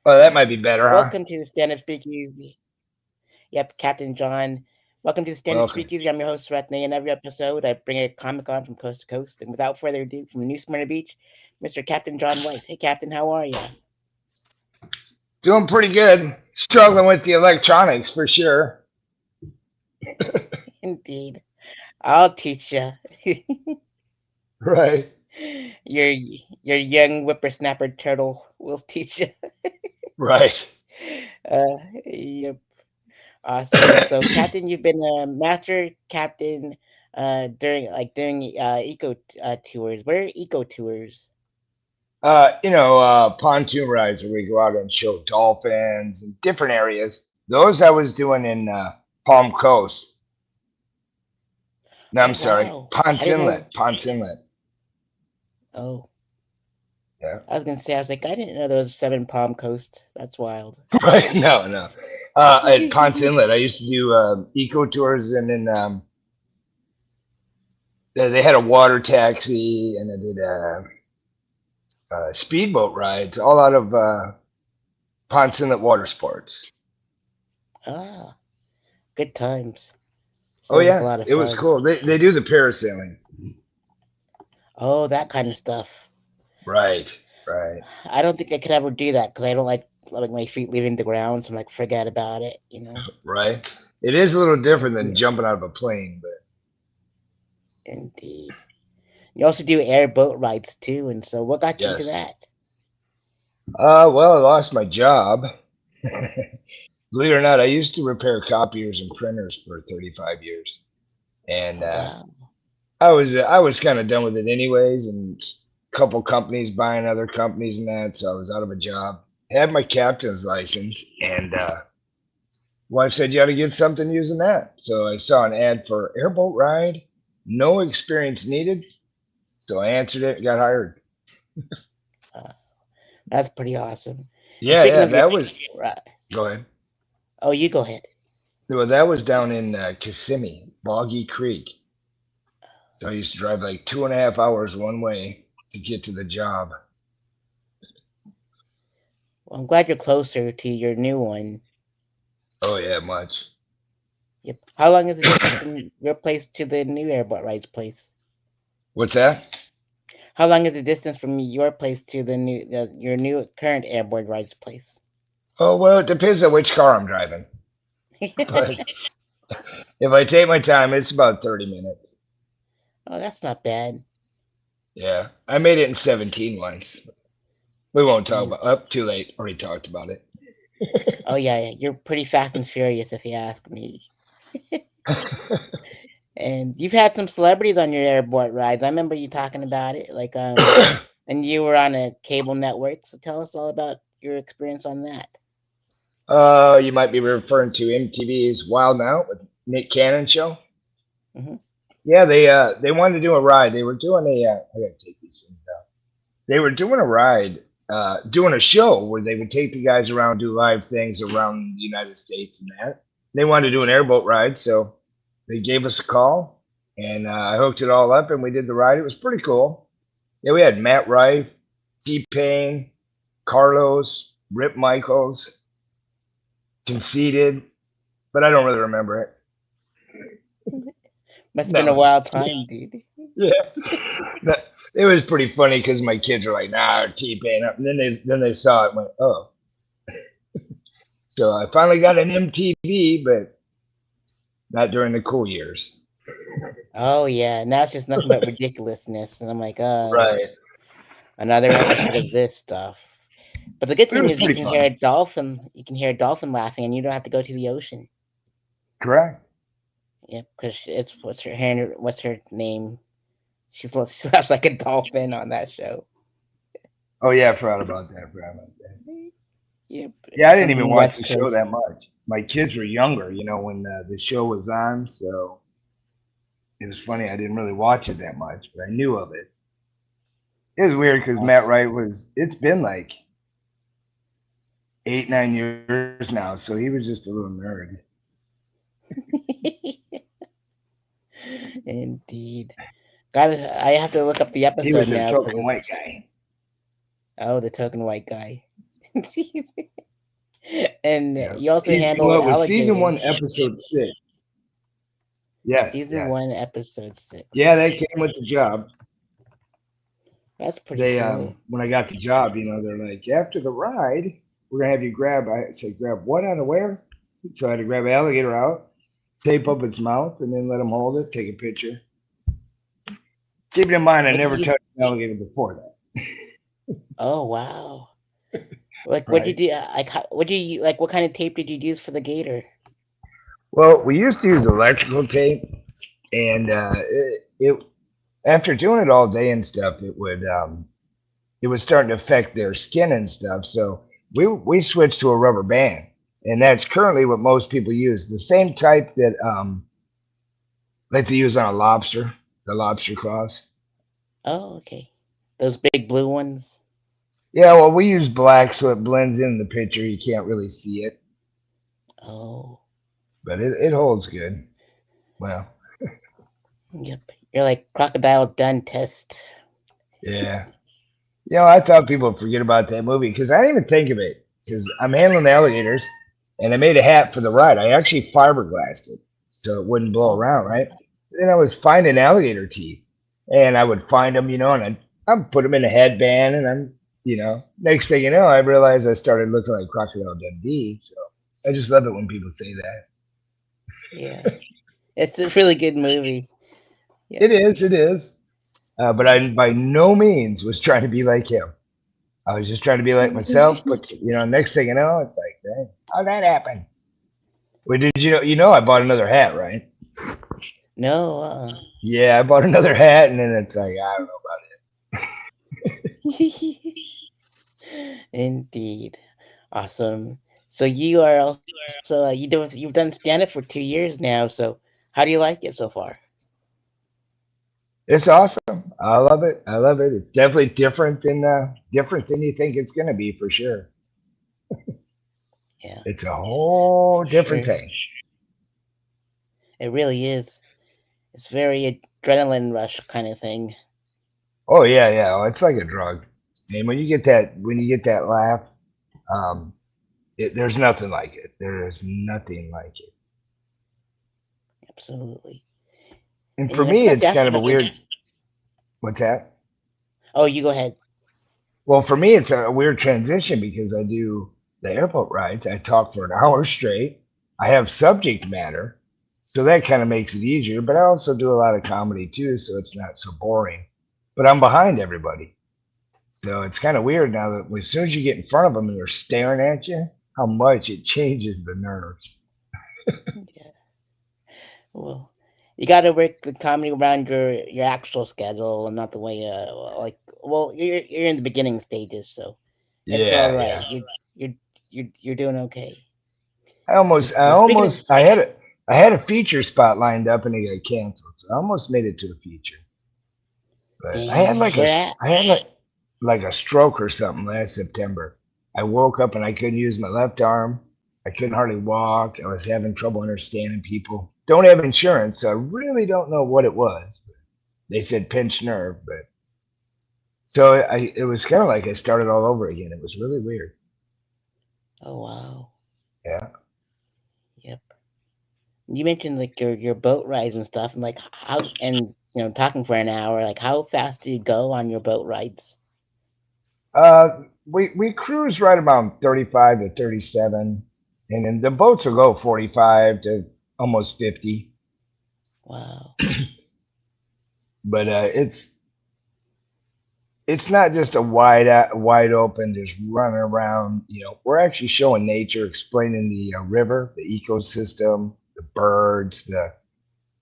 Oh, that might be better, huh? Welcome to the Stand-Up Speakeasy. Yep, Captain John. Welcome to the Stand-Up Welcome. Speakeasy. I'm your host, Sareth Neys. In every episode, I bring a comic on from coast to coast. And without further ado, from New Smyrna Beach, Mr. Captain John White. Hey, Captain, how are you? Doing pretty good. Struggling with the electronics for sure. Indeed. I'll teach you. Right. your your young whippersnapper turtle will teach you. Right. Yep. Awesome. So, Captain, you've been a master captain during doing eco tours. What are eco tours? Pontoon rides where we go out and show dolphins and different areas. Those I was doing in Palm Coast. No, Oh, I'm sorry. wow. I Ponce didn't know. Inlet. Ponce Inlet. Oh, Yeah. I was gonna say, I was like, I didn't know there was seven Palm Coast. That's wild. Right. No, no. At Ponce Inlet, I used to do eco tours, and then they had a water taxi, and I did speedboat rides all out of Ponce Inlet Water Sports. Ah, good times. Oh Sounds like a yeah, lot of it was fun. cool. They do the parasailing. Oh, that kind of stuff. Right, right, I don't think I could ever do that because I don't like my feet leaving the ground. So I'm like, forget about it. You know. right. It is a little Yeah, different than jumping out of a plane, but indeed. You also do airboat rides too, and so what got you into yes. that? Well, I lost my job. Believe it or not, I used to repair copiers and printers for 35 years, and Oh wow. I was kind of done with it anyways, and a couple companies buying other companies and that, so I was out of a job. Had my captain's license, and wife said you ought to get something using that. So I saw an ad for airboat ride, no experience needed. So I answered it and got hired. Uh, that's pretty awesome. And Yeah, speaking yeah, of your that was. right, Go ahead. oh, you go ahead. Well, that was down in Kissimmee, Boggy Creek. So I used to drive like 2.5 hours one way to get to the job. Well, I'm glad you're closer to your new one. Oh yeah, much. Yep. How long is the distance from your place to the new airboat rides place? What's that? How long is the distance from your place to your new current airboat rides place? Oh well, it depends on which car I'm driving. But if I take my time, it's about 30 minutes. Oh, that's not bad. Yeah, I made it in 17 once. We won't talk Jeez. about. Up too late. Already talked about it. Oh yeah, yeah. You're pretty fast and furious if you ask me. And you've had some celebrities on your airport rides. I remember you talking about it, and you were on a cable network. So tell us all about your experience on that. You might be referring to MTV's Wild Now with Nick Cannon show. Hmm. Yeah, they wanted to do a ride. They were doing a. I gotta take these things out. They were doing a ride, doing a show where they would take the guys around, do live things around the United States and that. They wanted to do an airboat ride, so they gave us a call, and I hooked it all up, and we did the ride. It was pretty cool. Yeah, we had Matt Rife, T Pain, Carlos, Rip Michaels, Conceited, but I don't really remember it. Must have been a No, wild time, dude. yeah, no, it was pretty funny because my kids were like, "Nah, T Pain," and then they saw it and went, "Oh." So I finally got an MTV, but not during the cool years. Oh yeah, now it's just nothing but ridiculousness, and I'm like, it's Right. another episode of this stuff. But the good It thing was is you pretty can hear a fun. dolphin. You can hear a dolphin laughing, and you don't have to go to the ocean. Correct. Yeah, because it's what's her name? She laughs like a dolphin on that show. Oh yeah, I forgot about that. I forgot about that. Yep, Yeah, I didn't even something watch West the show Coast. that much. My kids were younger, when the show was on, so it was funny. I didn't really watch it that much, but I knew of it. It was weird because Matt Awesome. Wright was. It's been like 8, 9 years now, so he was just a little nerd. Indeed. Got it. I have to look up the He was episode a now token because white it's guy. oh the token white guy. And Yeah. you also Season handle what was season one, alligators. episode 6. Yes, Season yes. one, episode Yeah, 6. that came with the job. That's pretty They cool. when I got the job, they're like, after the ride, we're gonna have you grab. I said, grab what out of where? So I had to grab an alligator out, tape up its mouth, and then let him hold it, take a picture. Keep in mind, I What do never you? touched an alligator before that. Oh wow! Like what did Right. you like? What do you like? What kind of tape did you use for the gator? Well, we used to use electrical tape, and it after doing it all day and stuff, it was starting to affect their skin and stuff. So we switched to a rubber band, and that's currently what most people use. The same type that like they use on a lobster, the lobster claws. Oh, okay. Those big blue ones. Yeah, well, we use black so it blends in the picture. You can't really see it, Oh, but it holds good. Well, yep. You're like crocodile dentist. yeah. I thought people would forget about that movie because I didn't even think of it because I'm handling alligators and I made a hat for the ride. I actually fiberglassed it so it wouldn't blow Oh, around, right? Then I was finding alligator teeth and I would find them, and I'd put them in a headband and next thing you know, I realized I started looking like Crocodile Dundee. So I just love it when people say that. yeah. It's a really good movie. Yep. It is, it is. But I by no means was trying to be like him. I was just trying to be like myself, but next thing you know, it's like, dang, how'd that happen? Well, did you know? I bought another hat, right? No. Yeah, I bought another hat, and then it's like, I don't know Indeed. Awesome. So you are also you've done stand up for 2 years now. So how do you like it so far? it's awesome. I love it. I love it. It's definitely different than you think it's gonna be for sure. Yeah, It's a for whole sure. different thing. It really is. It's very adrenaline rush kind of thing. Oh yeah, yeah. Oh, it's like a drug. And when you get that laugh, um, there's nothing like it. There is nothing like it. Absolutely. And And for I me, forgot to it's ask kind of a about your. weird. What's that? Oh, you go ahead. Well, for me, it's a weird transition because I do the airboat rides. I talk for an hour straight. I have subject matter, so that kind of makes it easier. But I also do a lot of comedy too, so it's not so boring. But I'm behind everybody, so it's kind of weird now that as soon as you get in front of them and they're staring at you, how much it changes the nerves. Yeah. Well, you got to work the comedy around your actual schedule and not the way like. Well, you're in the beginning stages, so it's all Yeah, right. yeah. You're doing okay. I almost, Just I well, speaking of. almost, I had a feature spot lined up and it got canceled, so I almost made it to a feature. But Dang, where at? I had like a stroke or something last September. I woke up and I couldn't use my left arm. I couldn't hardly walk. I was having trouble understanding people. Don't have insurance, so I really don't know what it was. They said pinched nerve, but so it was kind of like I started all over again. It was really weird. Oh wow. Yeah. Yep. You mentioned like your boat rides and stuff, and like how and talking for an hour. Like how fast do you go on your boat rides? We cruise right around 35 to 37, and then the boats will go 45 to almost 50. Wow. But it's not just a wide open, just running around. We're actually showing nature, explaining the river, the ecosystem, the birds, the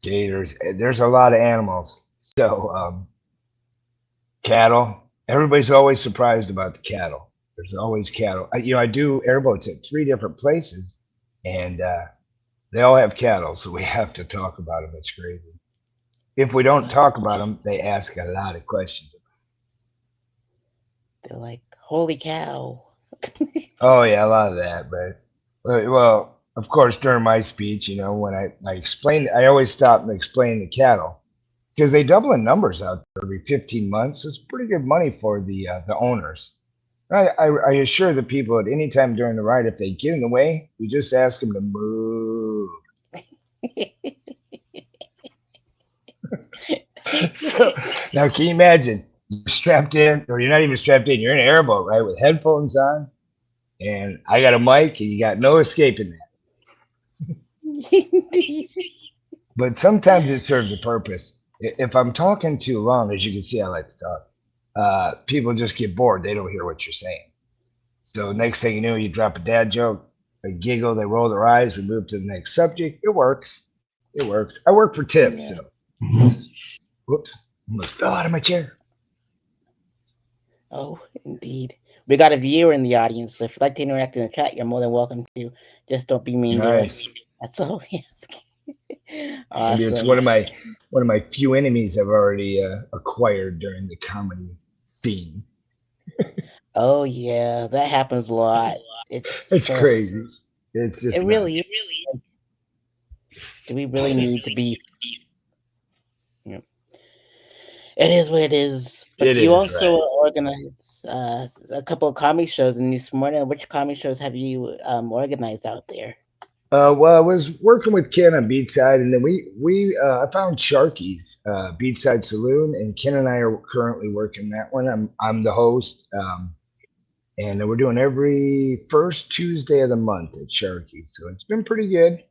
gators. There's a lot of animals. So cattle. Everybody's always surprised about the cattle. There's always cattle. I do airboats at 3 different places, and they all have cattle, so we have to talk about them. It's crazy. If we don't Wow. talk about them, they ask a lot of questions. They're like, holy cow. Oh yeah, a lot of that. But well, of course, during my speech, when I explain, I always stop and explain the cattle because they double in numbers out there every 15 months. So it's pretty good money for the owners. I assure the people at any time during the ride, if they get in the way, we just ask them to move. So now, can you imagine? You're strapped in, or you're not even strapped in. You're in an airboat, right, with headphones on, and I got a mic, and you got no escaping that. But sometimes it serves a purpose. If I'm talking too long, as you can see, I like to talk. People just get bored. They don't hear what you're saying. So next thing you know, you drop a dad joke, a giggle, they roll their eyes, we move to the next subject. It works. It works. I work for tips, Yeah. so whoops, almost fell out of my chair. Oh, indeed. We got a viewer in the audience, so if you'd like to interact in the chat, you're more than welcome to. Just don't be mean to us. Nice. That's all we ask. Maybe it's Awesome. one of my few enemies I've already acquired during the comedy scene. Oh yeah, that happens a lot. It's It's crazy. It's it just really nuts. is. Do we really need to be? You know, it is what it is. But It you is also right. organize a couple of comedy shows in this morning. Which comedy shows have you organized out there? Well, I was working with Ken on Beachside, and then we I found Sharky's Beachside Saloon, and Ken and I are currently working that one. I'm the host, and we're doing every first Tuesday of the month at Sharky's. So it's been pretty good.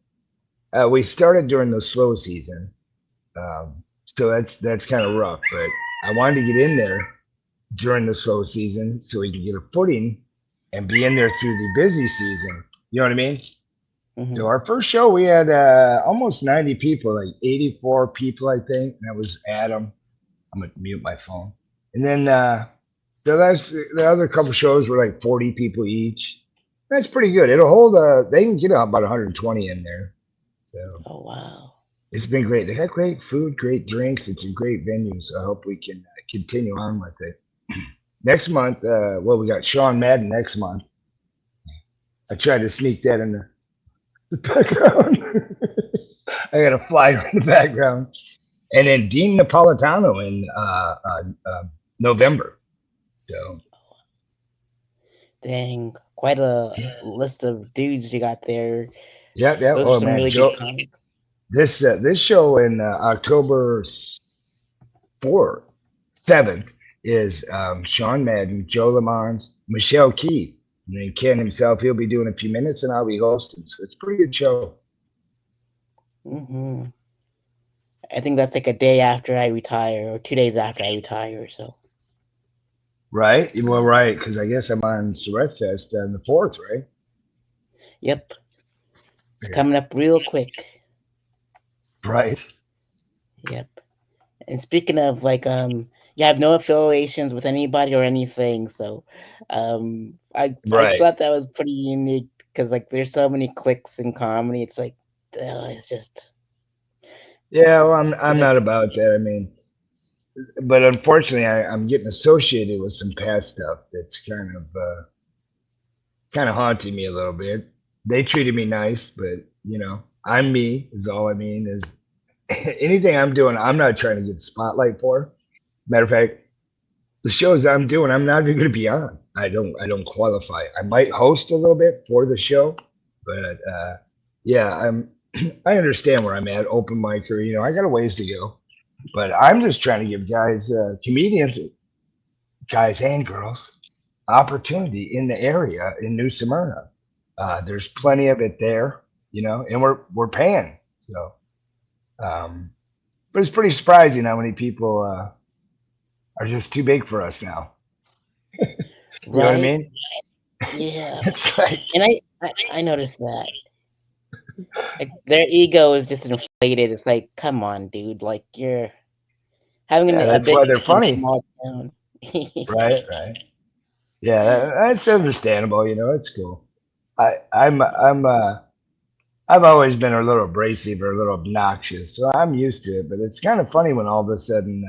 We started during the slow season, so that's kind of rough. But I wanted to get in there during the slow season so we can get a footing and be in there through the busy season. You know what I mean? Hmm. So our first show, we had almost 90 people, like 84 people, I think. And that was Adam. I'm gonna mute my phone. And then the other couple shows were like 40 people each. That's pretty good. It'll hold. They can get about 120 in there. So Oh wow. it's been great. They got great food, great drinks. It's a great venue. So I hope we can continue on with it. Next month, well, we got Sean Madden next month. I tried to sneak that in the background. I got a flyer in the background. And then Dean Napolitano in November. So Dang, quite a list of dudes you got there. yeah, yeah. Those are Oh some man, really good Joe, comics. this show in October 4th, 7th is Sean Madden, Joe Lamons, Michelle Key, and then Ken himself. He'll be doing a few minutes, and I'll be hosting. So it's a pretty good show. Hmm. I think that's like a day after I retire, or 2 days after I retire. So, Right? Well, right, because I guess I'm on Sareth Fest on the 4th, right? yep, it's Yeah. coming up real quick. Right. Yep. And speaking of you have no affiliations with anybody or anything. So, I Right. thought that was pretty unique because like there's so many clicks in comedy. It's like, it's just Yeah, well, I'm it's like not about that. I mean, but unfortunately, I'm getting associated with some past stuff that's kind of haunting me a little bit. They treated me nice, but I'm me. Is all I mean is anything I'm doing. I'm not trying to get the spotlight for. Matter of fact, the shows I'm doing, I'm not even going to be on. I don't qualify. I might host a little bit for the show, but yeah, I understand where I'm at. Open micer, I got a ways to go. But I'm just trying to give guys, comedians, guys and girls, opportunity in the area in New Smyrna. There's plenty of it there, and we're paying. So, um, but it's pretty surprising how many people are just too big for us now. You know what I right. mean? Yeah, It's like, and I noticed that like their ego is just inflated. It's like, come on, dude, like you're having yeah, a that's big why they're in a funny, small town. right? Right. Yeah, that's understandable. It's cool. I've always been a little abrasive or a little obnoxious, so I'm used to it. But it's kind of funny when all of a sudden,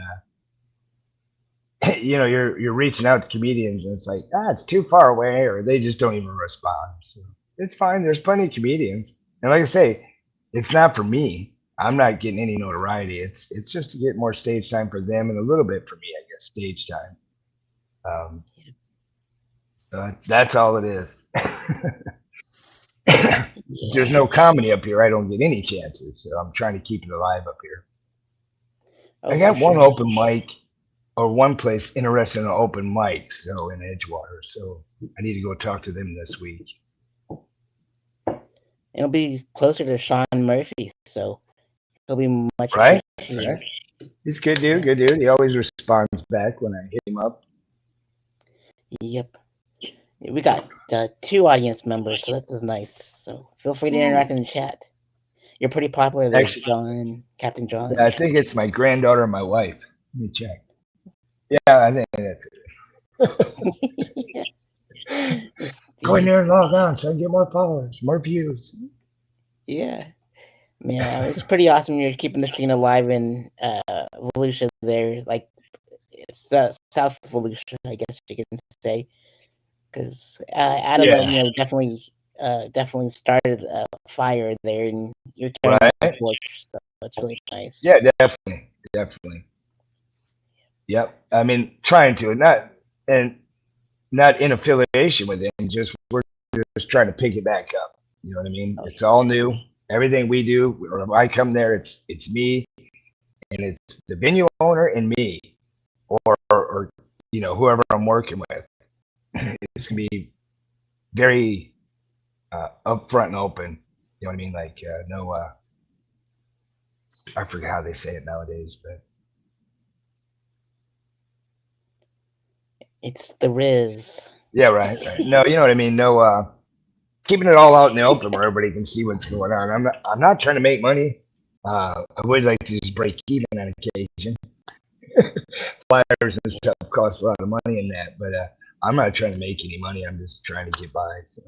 you're reaching out to comedians, and it's like, it's too far away, or they just don't even respond. So it's fine. There's plenty of comedians, and like I say, it's not for me. I'm not getting any notoriety. It's just to get more stage time for them, and a little bit for me, I guess, stage time. Um, That's all it is. If there's Yeah. no comedy up here, I don't get any chances. So I'm trying to keep it alive up here. I Oh, for got one sure. open mic or one place interested in an open mic, so in Edgewater. So I need to go talk to them this week. It'll be closer to Sean Murphy, so he'll be much Right? appreciated. Right. He's a good dude, Yeah. good dude. He always responds back when I hit him up. Yep. We got two audience members, so this is nice. So feel free to interact in the chat. You're pretty popular there, Actually, John, Captain I John. think it's my granddaughter and my wife. Let me check. Yeah, I think that's it. Go in Yeah. there and log on so I can get more followers, more views. Yeah. Man, it's pretty awesome. You're keeping the scene alive in Volusia there, like it's South Volusia, I guess you can say, because Adam, Yeah, definitely started a fire there, and you're carrying the right? torch. So it's really nice. Yeah, definitely. Definitely. Yep. I mean, trying to, and not in affiliation with it, just we're just trying to pick it back up. You know what I mean? Oh, It's all new. Everything we do, when I come there, it's me and it's the venue owner and me, or whoever I'm working with. It's gonna be very upfront and open. You know what I mean? Like no, I forget how they say it nowadays, but it's the Riz. yeah, right, right. No, you know what I mean. No, keeping it all out in the open where everybody can see what's going on. I'm not trying to make money. I would like to just break even on occasion. Flyers and stuff cost a lot of money in that, but I'm not trying to make any money. I'm just trying to get by, so,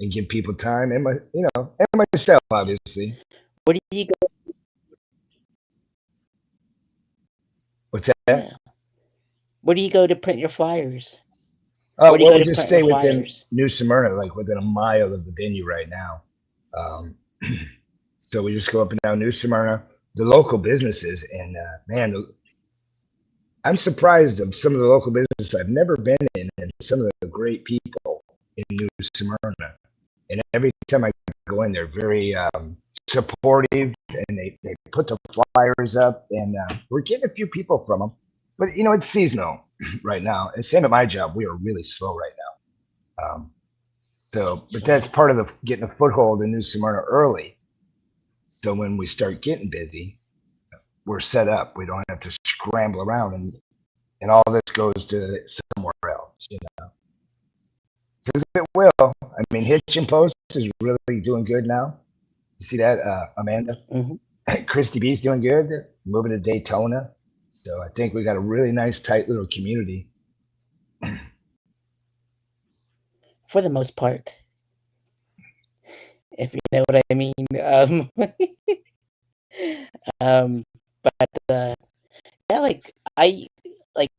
and give people time and and myself, obviously. Where do you go? What's that? Yeah. Where do you go to print your flyers? Oh, Where do you well, go we to just print your stay within flyers? New Smyrna, like within a mile of the venue right now. Um, so we just go up and down New Smyrna, the local businesses, and man, I'm surprised of some of the local businesses I've never been in, and some of the great people in New Smyrna. And every time I go in, they're very supportive, and they put the flyers up, and we're getting a few people from them. But it's seasonal right now. And same at my job, we are really slow right now. But that's Sure. part of the getting a foothold in New Smyrna early. So when we start getting busy, we're set up. We don't have to scramble around, and all this goes to somewhere else. Because it will. I mean, Hitch and Post is really doing good now. You see that, Amanda? Hmm. Christy B's doing good. Moving to Daytona. So I think we got a really nice, tight little community. For the most part, if you know what I mean. Um, but yeah, like like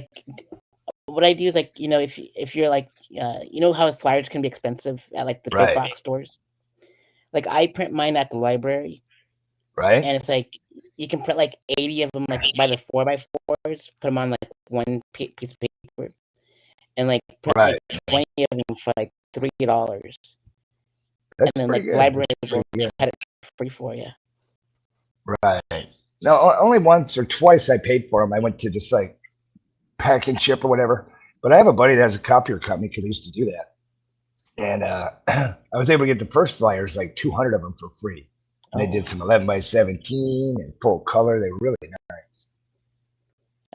what I do is like if you're like how flyers can be expensive at like the big Right. box stores. Like I print mine at the library, Right. and it's like you can print like 80 of them like by the 4x4s, put them on like one piece of paper, and like print like Right. 20 of them for like $3, and That's then pretty like the good. library That's will pretty good. cut it free for you. Right. No, only once or twice I paid for them. I went to just like pack and ship or whatever. But I have a buddy that has a copier company because I used to do that. And I was able to get the first flyers, like 200 of them for free. And they Oh, did some 11 by 17 and full color. They were really nice.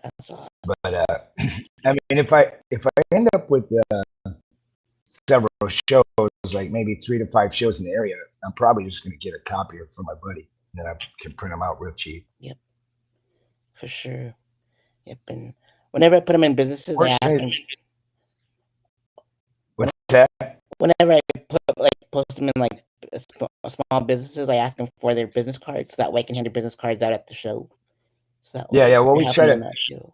that's awesome. But I mean, if I end up with several shows, like maybe 3 to 5 shows in the area, I'm probably just going to get a copier from my buddy. And then I can print them out real cheap. Yep, for sure. Yep, and whenever I put them in businesses, I Worst ask case, them. what's that? Whenever I post them in like small businesses, I ask them for their business cards, so that way I can hand their business cards out at the show. So that Yeah, way yeah. Well, you're we helping try them to. out too.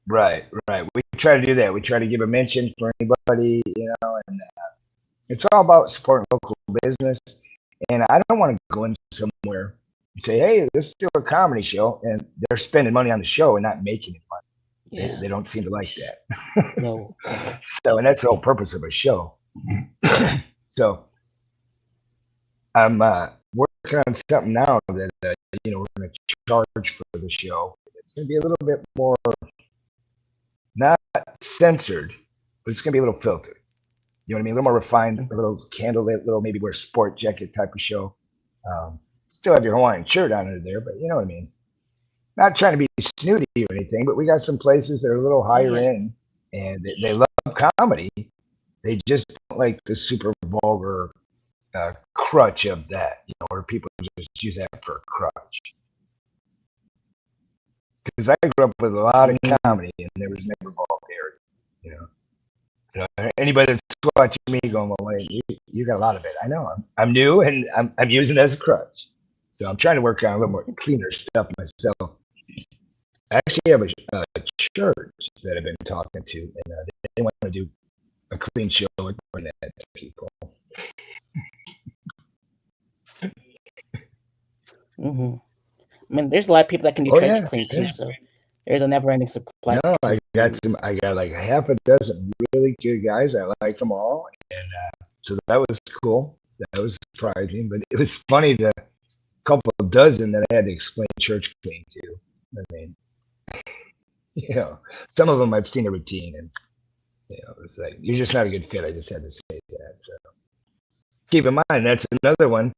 Right, right. We try to do that. We try to give a mention for anybody, and it's all about supporting local business. And I don't want to go in somewhere and say, "Hey, let's do a comedy show," and they're spending money on the show and not making any money. Yeah. They don't seem to like that. No. No. So, and that's the whole purpose of a show. So, I'm working on something now that we're going to charge for the show. It's going to be a little bit more not censored, but it's going to be a little filtered. You know what I mean? A little more refined, a little candlelit, little maybe wear sport jacket type of show. Um, Still have your Hawaiian shirt on under there, but you know what I mean. Not trying to be snooty or anything, but we got some places that are a little Oh higher yeah. in, and they love comedy. They just don't like the super vulgar crutch of that, where people just use that for a crutch. Because I grew up with a lot of Mm-hmm. comedy, and there was never vulgarity. You know, anybody that's watching me going, well, wait, you got a lot of it. I know. I'm new, and I'm using it as a crutch. So I'm trying to work on a little more cleaner stuff myself. I actually have a church that I've been talking to, and they want to do a clean show and bring that to people. Mm-hmm. I mean, there's a lot of people that can do Oh church yeah, clean too, yeah. so there's a never-ending supply No, of comedians. I got like a half a dozen really good guys. I like them all, and so that was cool. That was surprising, but it was funny the couple of dozen that I had to explain church clean to. I mean, you know, some of them I've seen a routine, and it's like you're just not a good fit. I just had to say that. So keep in mind that's another one.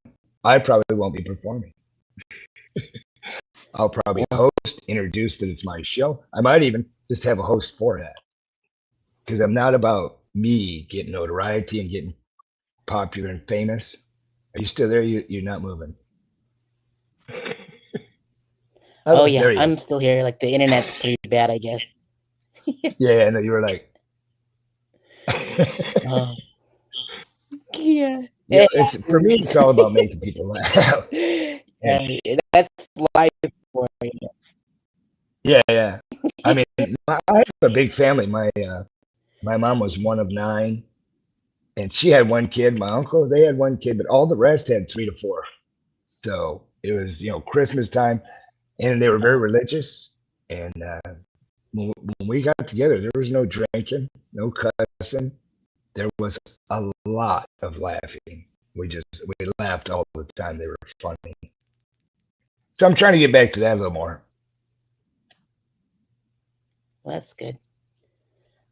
I probably won't be performing. I'll probably Well, host, introduce that it's my show. I might even just have a host for that because I'm not about me getting notoriety and getting popular and famous. Are you still there? You're not moving. oh Oh, yeah, there he I'm is. still here. Like the internet's pretty bad, I guess. Yeah, and you were like, Uh, yeah. it's for me. It's all about making people laugh. And That's life for you. yeah, yeah. I mean, I have a big family. My mom was one of nine, and she had one kid. My uncle, they had one kid, but all the rest had three to four. So it was, Christmas time, and they were very Oh, religious. And when we got together, there was no drinking, no cussing. There was a lot of laughing. We laughed all the time. They were funny. So I'm trying to get back to that a little more. that's good.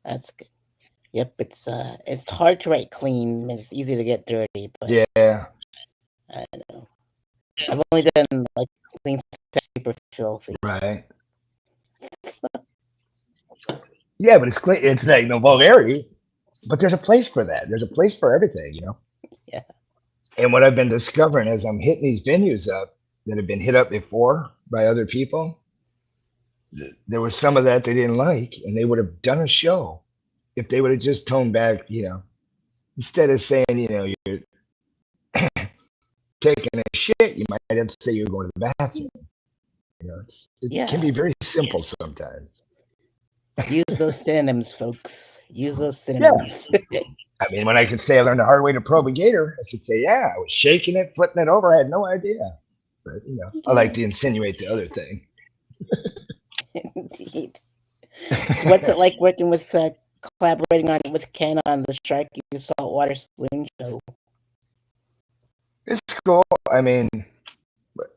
That's good. Yep, it's hard to write clean and it's easy to get dirty, but Yeah, I don't know. I've only done like clean super filthy. right. Yeah, but it's clean. It's like no vulgarity, but there's a place for that. There's a place for everything. Yeah. And what I've been discovering as I'm hitting these venues up that have been hit up before by other people, there was some of that they didn't like, and they would have done a show if they would have just toned back, instead of saying, you're taking a shit, you might have to say you're going to the bathroom. It can Yeah. be very simple sometimes. Use those synonyms, folks. Use those Yeah. synonyms. I mean, when I could say I learned the hard way to probe a gator, I could say, yeah, I was shaking it, flipping it over. I had no idea. But, I like Yeah, to insinuate the other thing. indeed. So what's it like working with collaborating on with Ken on the Sharky Saltwater Sling Show? It's cool. I mean,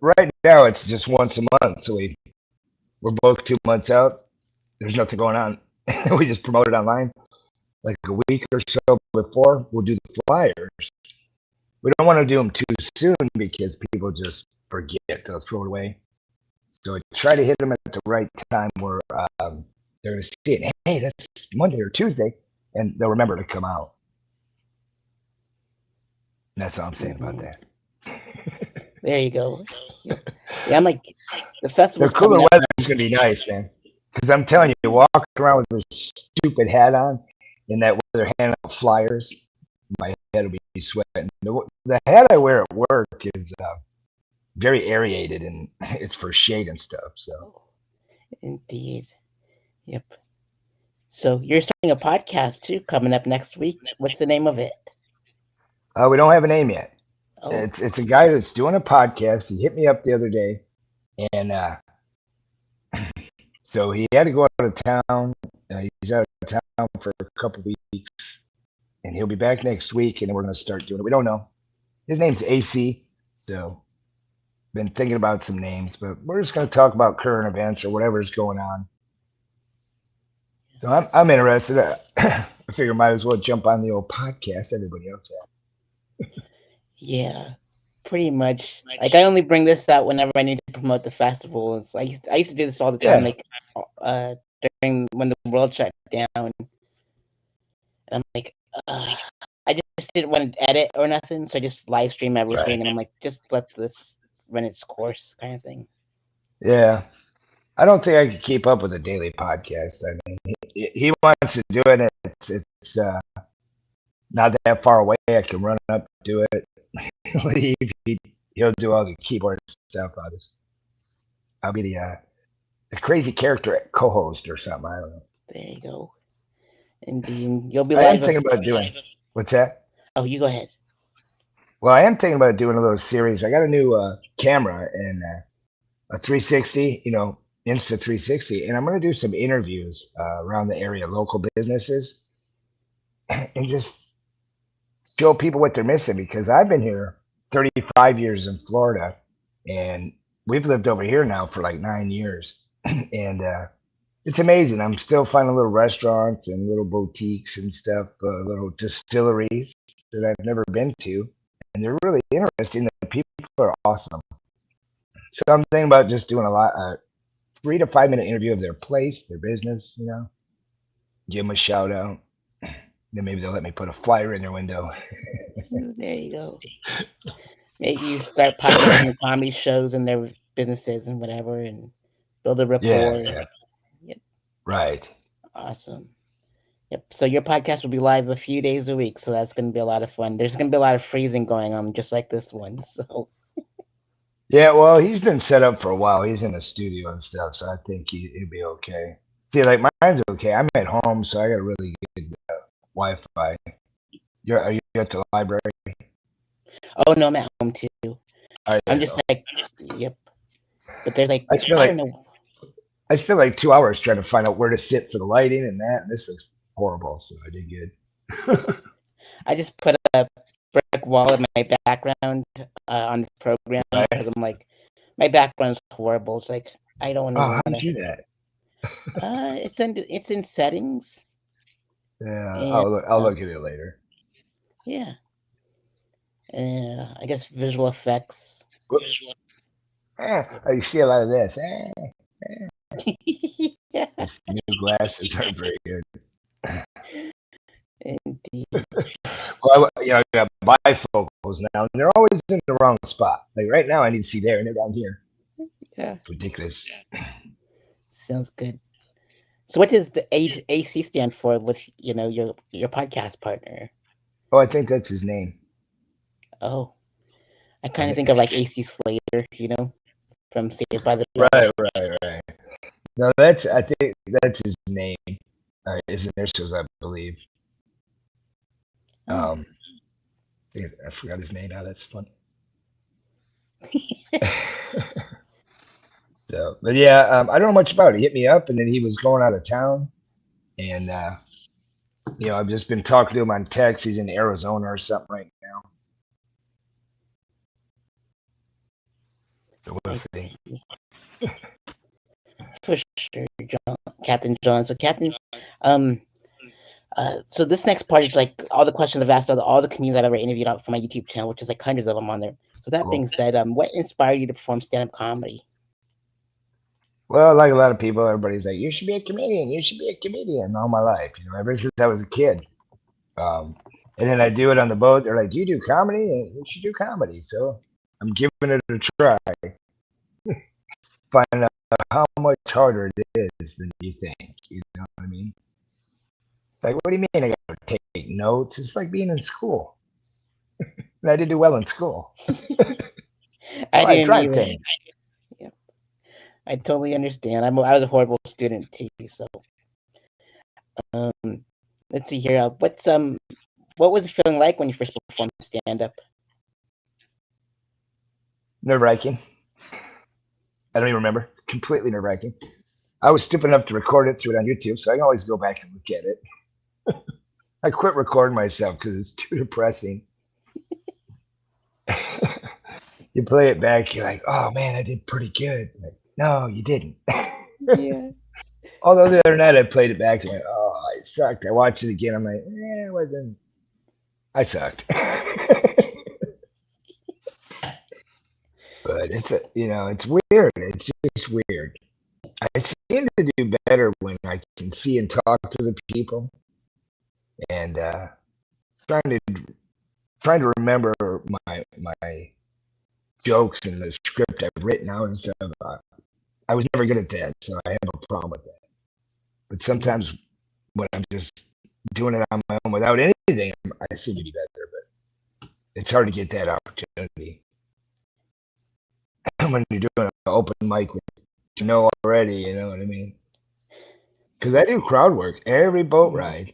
right now it's just once a month. So we're booked 2 months out. There's nothing going on. We just promote it online. Like a week or so before, we'll do the flyers. We don't want to do them too soon because people just forget. They'll throw it away. So try to hit them at the right time where they're going to see it. Hey, that's Monday or Tuesday, and they'll remember to come out. And that's all I'm saying about Hmm. that. There you go. Yep. Yeah, I'm like, the The festival's cooler coming up. weather is going to be nice, man. Because I'm telling you, walk around with this stupid hat on in that weather, handing out flyers, my head will be sweating. The hat I wear at work is very aerated and it's for shade and stuff. So Indeed. Yep. So you're starting a podcast too coming up next week. What's the name of it? we don't have a name yet. Oh, It's a guy that's doing a podcast. He hit me up the other day, and So he had to go out of town. He's out of town for a couple weeks, and he'll be back next week, and then we're going to start doing it. We don't know. His name's AC, so been thinking about some names, but we're just going to talk about current events or whatever's going on. So I'm interested. I figure might as well jump on the old podcast everybody else has. Yeah, pretty much. Like I only bring this out whenever I need to promote the festival. It's like I used to do this all the time, Yeah, like during when the world shut down. And I'm like, I just didn't want to edit or nothing, so I just live stream everything, right. and I'm like, just let this run its course, kind of thing. Yeah. I don't think I could keep up with a daily podcast. I mean, he wants to do it. And it's not that far away. I can run up, do it, leave. He'll do all the keyboard stuff. I'll be the crazy character co-host or something. I don't know. There you go. Indeed, you'll be I am live. thinking about doing. What's that? Oh, you go ahead. Well, I am thinking about doing a little series. I got a new camera and a 360. Insta 360, and I'm going to do some interviews around the area, local businesses, and just show people what they're missing because I've been here 35 years in Florida, and we've lived over here now for like 9 years, and it's amazing. I'm still finding little restaurants and little boutiques and stuff, little distilleries that I've never been to, and they're really interesting. The people are awesome. So I'm thinking about just doing a 3 to 5 minute interview of their place, their business, give them a shout out. Then maybe they'll let me put a flyer in their window. There you go. Maybe you start popping up in the comedy shows and their businesses and whatever, and build a rapport. Yeah. Yep. Right. Awesome. Yep. So your podcast will be live a few days a week, so that's going to be a lot of fun. There's going to be a lot of freezing going on, just like this one. So. Yeah, well, he's been set up for a while. He's in the studio and stuff, so I think he'll be okay. See, like mine's okay. I'm at home, so I got a really good Wi-Fi. Are you at the library? Oh no, I'm at home too. I'm just like, yep. But there's like, I don't know. I spent like 2 hours trying to find out where to sit for the lighting and that, and this looks horrible, so I did good. I just put a brick wall in my background on this program because I'm like, my background's horrible. It's like I don't want to do that. It's in settings. Yeah, and, I'll look at it later. Yeah. I guess visual effects. I see a lot of this. Yeah. New glasses are very good. Indeed. Well, I got bifocals now, and they're always in the wrong spot. Like right now, I need to see there, and they're down here. Yeah. It's ridiculous. Sounds good. So, what does the AC stand for with your podcast partner? Oh, I think that's his name. Oh, I kind of think of like AC Slater, from Saved by the Bell. Right. No, I think that's his name. His initials, I believe. I forgot his name now. That's funny. So, but yeah, I don't know much about it. He hit me up, and then he was going out of town, and I've just been talking to him on text. He's in Arizona or something right now. So we'll see. For sure, Captain Jon. So Captain, so this next part is like all the questions I've asked all the comedians I've ever interviewed out for my YouTube channel, which is like hundreds of them on there. So that being said, what inspired you to perform stand-up comedy? Well, like a lot of people, everybody's like, "You should be a comedian. You should be a comedian." All my life, ever since I was a kid. And then I do it on the boat. They're like, "Do you do comedy? You should do comedy." So I'm giving it a try. Find out how much harder it is than you think. You know what I mean? It's like, what do you mean I got to take notes? It's like being in school. And I did do well in school. I tried things. Yep. I totally understand. I was a horrible student too. So, let's see here. What was it feeling like when you first performed stand-up? Nerve-wracking. I don't even remember. Completely nerve-wracking. I was stupid enough to record it, threw it on YouTube, so I can always go back and look at it. I quit recording myself because it's too depressing. You play it back, you're like, oh man, I did pretty good. Like, no, you didn't. Yeah. Although the other night I played it back and went, oh, I sucked. I watched it again. I'm like, it wasn't. I sucked. But it's weird. It's just weird. I seem to do better when I can see and talk to the people, and trying to trying to remember my jokes and the script I've written out and stuff. I was never good at that, so I have a problem with that. But sometimes when I'm just doing it on my own without anything, I seem to be better. But it's hard to get that opportunity when you're doing an open mic with already. You know what I mean? Because I do crowd work every boat ride.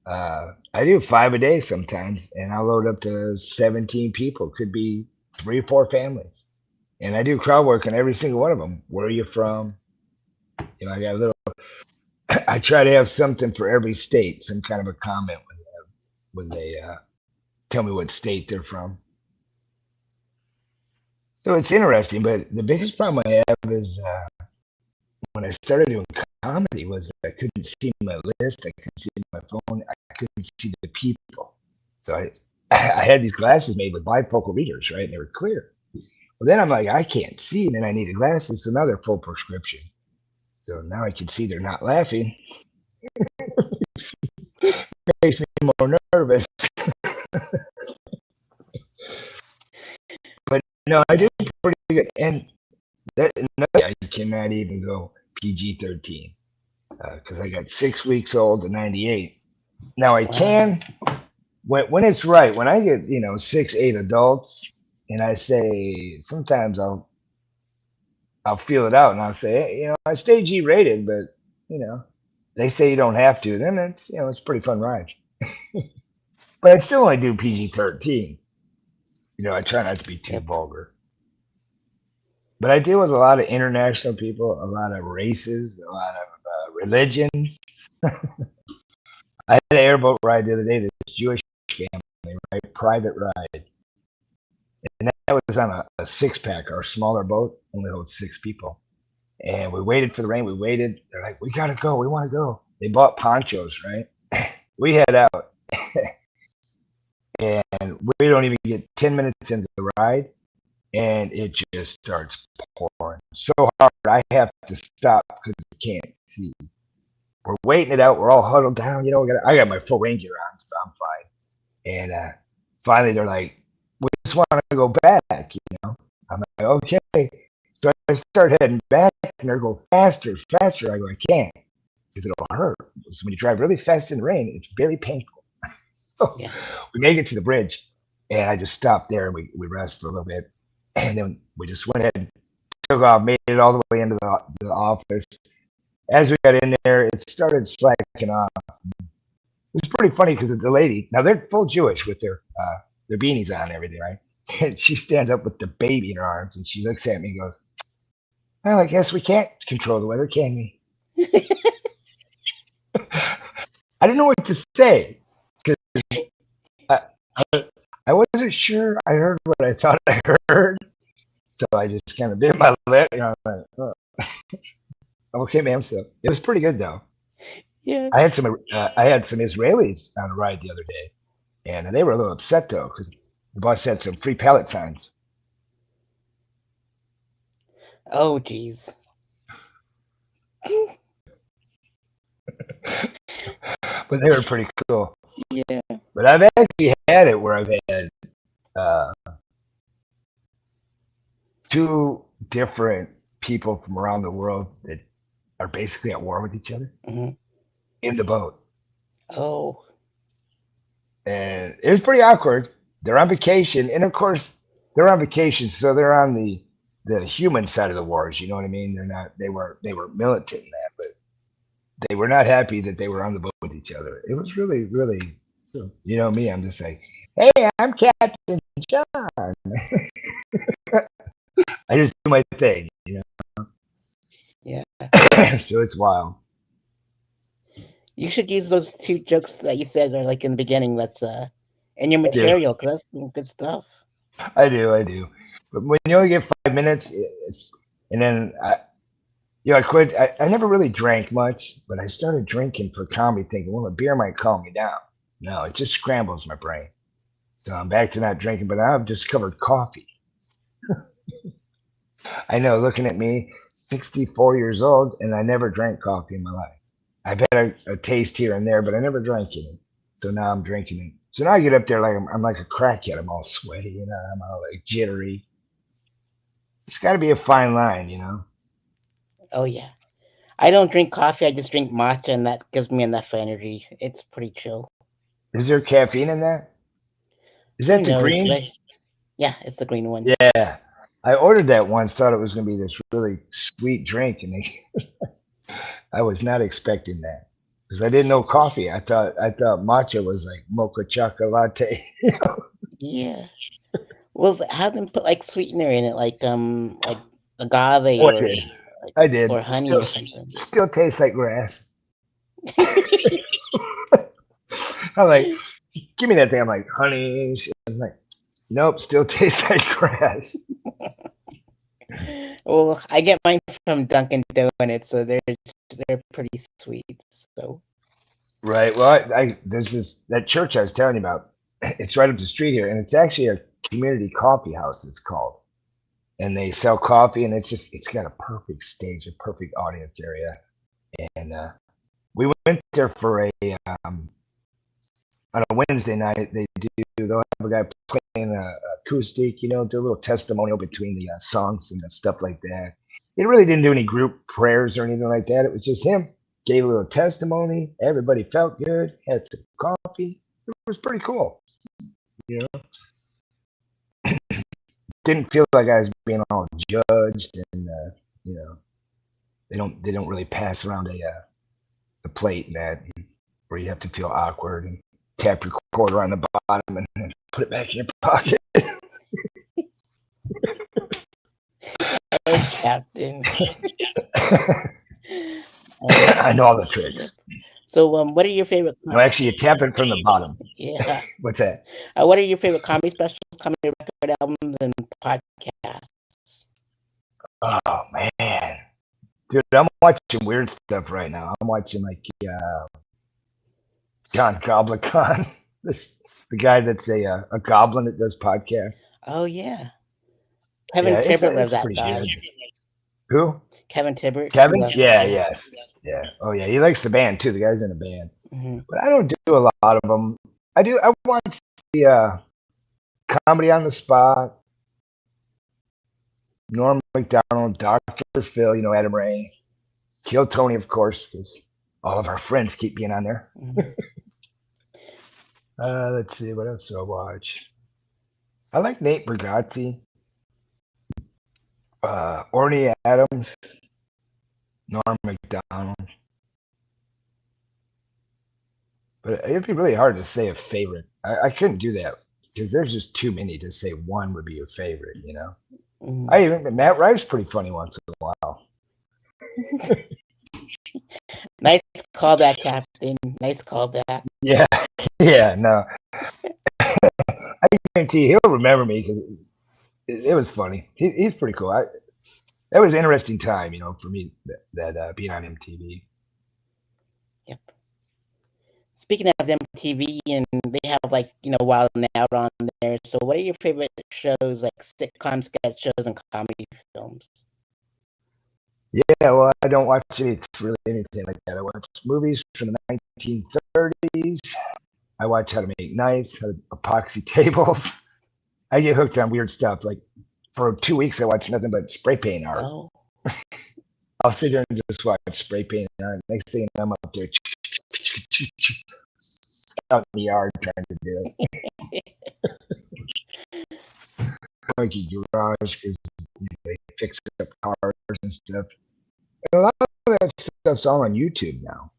I do 5 a day sometimes, and I load up to 17 people. Could be 3 or 4 families, and I do crowd work on every single one of them. Where are you from? I got a little. I try to have something for every state, some kind of a comment when they tell me what state they're from. So it's interesting, but the biggest problem I have is when I started doing comedy was I couldn't see my list, I couldn't see my phone, I couldn't see the people. So I had these glasses made with bifocal readers, right? And they were clear. Well, then I'm like, I can't see, and then I needed glasses, so now they're full prescription. So now I can see they're not laughing. Makes me more nervous. But no, I do pretty good. And I cannot even go PG-13 because I got 6 weeks old to 98. Now I can when it's right. When I get 6, 8 adults, and I say sometimes I'll feel it out and I'll say, hey, I stay G rated, but they say you don't have to. Then it's a pretty fun ride. But I still only do PG-13. I try not to be too vulgar. But I deal with a lot of international people, a lot of races, a lot of religions. I had an airboat ride the other day, this Jewish family, right? Private ride. And that was on a 6-pack. Our smaller boat only holds 6 people. And we waited for the rain. We waited. They're like, we got to go. We want to go. They bought ponchos, right? We head out. And we don't even get 10 minutes into the ride. And it just starts pouring so hard. I have to stop because I can't see. We're waiting it out. We're all huddled down. I got my full rain gear on, so I'm fine. And finally, they're like, we just want to go back. I'm like, okay. So I start heading back, and they go faster, faster. I go, I can't because it'll hurt. So when you drive really fast in the rain, it's very painful. So we make it to the bridge, and I just stopped there and we rest for a little bit. And then we just went ahead and took off, made it all the way into the office. As we got in there, it started slacking off. It was pretty funny because the lady, now they're full Jewish with their beanies on and everything, right? And she stands up with the baby in her arms, and she looks at me and goes, well, I guess we can't control the weather, can we? I didn't know what to say because I wasn't sure I heard what I thought I heard. So I just kind of bit my lip. I'm like, oh. Okay, ma'am. So it was pretty good, though. Yeah. I had some Israelis on a ride the other day, and they were a little upset, though, because the bus had some free pallet signs. Oh, jeez. But they were pretty cool. Yeah. But I've actually had it where I've had 2 different people from around the world that are basically at war with each other in the boat. Oh. And it was pretty awkward. They're on vacation, and of course they're on vacation, so they're on the human side of the wars. You know what I mean? They were militant in that, but they were not happy that they were on the boat with each other. It was really, really. So me, I'm just like, hey, I'm Captain Jon. I just do my thing, Yeah. So it's wild. You should use those two jokes that you said are like in the beginning. That's in your I do. material because that's some good stuff. I do. But when you only get 5 minutes, and then I quit. I never really drank much, but I started drinking for comedy, thinking, well, a beer might calm me down. No, it just scrambles my brain. So I'm back to not drinking, but I've discovered coffee. I know, looking at me, 64 years old, and I never drank coffee in my life. I've had a taste here and there, but I never drank it. So now I'm drinking it. So now I get up there like I'm like a crackhead. I'm all sweaty, I'm all like jittery. It's got to be a fine line. Oh yeah. I don't drink coffee. I just drink matcha, and that gives me enough energy. It's pretty chill. Is there caffeine in that? Is Who that the knows? But green? yeah, it's the green one. Yeah. I ordered that once, thought it was going to be this really sweet drink, and I was not expecting that because I didn't know coffee. I thought matcha was like mocha chocolate latte. Yeah. Well, have them put like sweetener in it, like agave Oh, I did. I did. or honey Still, or something. still tastes like grass. I'm like, give me that thing. I'm like, honey. And shit. I'm like, nope, still tastes like grass. Well, I get mine from Dunkin' Donuts, so they're pretty sweet. So Right. Well, there's that church I was telling you about. It's right up the street here, and it's actually a community coffee house. It's called, and they sell coffee, and it's got a perfect stage, a perfect audience area, and we went there for um, on a Wednesday night. They'll have a guy playing acoustic, do a little testimonial between the songs and stuff like that. It really didn't do any group prayers or anything like that. It was just him. Gave a little testimony. Everybody felt good. Had some coffee. It was pretty cool. You know, didn't feel like I was being all judged, and you know, they don't really pass around a plate and that, where you have to feel awkward and tap your quarter on the bottom and then put it back in your pocket. hey, Captain. I know all the tricks. So, what are your favorite? No, actually, you tap it from the bottom. Yeah. What's that? What are your favorite comedy specials, comedy record albums, and podcasts? Oh man, dude, I'm watching weird stuff right now. I'm watching like John Goblikon, this the guy that's a goblin that does podcasts. Oh yeah, Kevin Yeah, Tibbert loves it's that pretty guy. good. Who? Kevin Tibbert, he Kevin? loves. Yeah, Yeah. yes, yeah. Oh yeah, he likes the band too. The guy's in a band, Hmm. but I don't do a lot of them. I do. I watch the comedy on the spot. Norm Macdonald, Dr. Phil, Adam Ray, Kill Tony, of course, because all of our friends keep being on there. Hmm. Let's see, what else do I watch? I like Nate Bargatze, Orny Adams, Norm Macdonald. But it'd be really hard to say a favorite. I couldn't do that because there's just too many to say one would be your favorite. Hmm. Matt Rice's pretty funny once in a while. Nice callback, Captain. Nice callback. Yeah, yeah, no. I guarantee he'll remember me because it was funny. He's pretty cool. That was an interesting time, for me that being on MTV. Yep. Speaking of MTV, and they have like Wild and Out on there. So, what are your favorite shows, like sitcom sketch shows and comedy films? Yeah, well, I don't watch really anything like that. I watch movies from the 1930s. I watch how to make knives, how to epoxy tables. I get hooked on weird stuff. Like for 2 weeks, I watch nothing but spray paint art. Oh, I'll sit there and just watch spray paint art. Next thing I'm up there out in the yard trying to do it. Monkey garage because they fix up cars and stuff. And a lot of that stuff's all on YouTube now.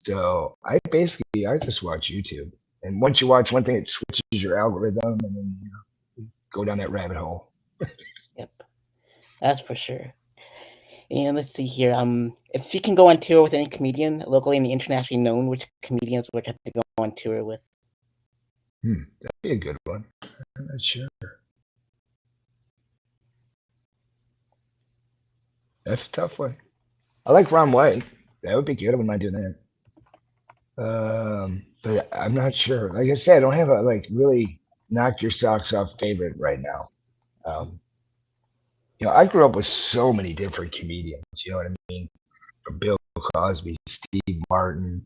So I just watch YouTube. And once you watch one thing, it switches your algorithm, and then you go down that rabbit hole. yep, that's for sure. And let's see here. If you can go on tour with any comedian, locally and internationally known, which comedians would you have to go on tour with? That'd be a good one. I'm not sure. That's a tough one. I like Ron White. That would be good. I wouldn't mind doing that. But I'm not sure. Like I said, I don't have a really knock your socks off favorite right now. Um, I grew up with so many different comedians. You know what I mean? From Bill Cosby, Steve Martin.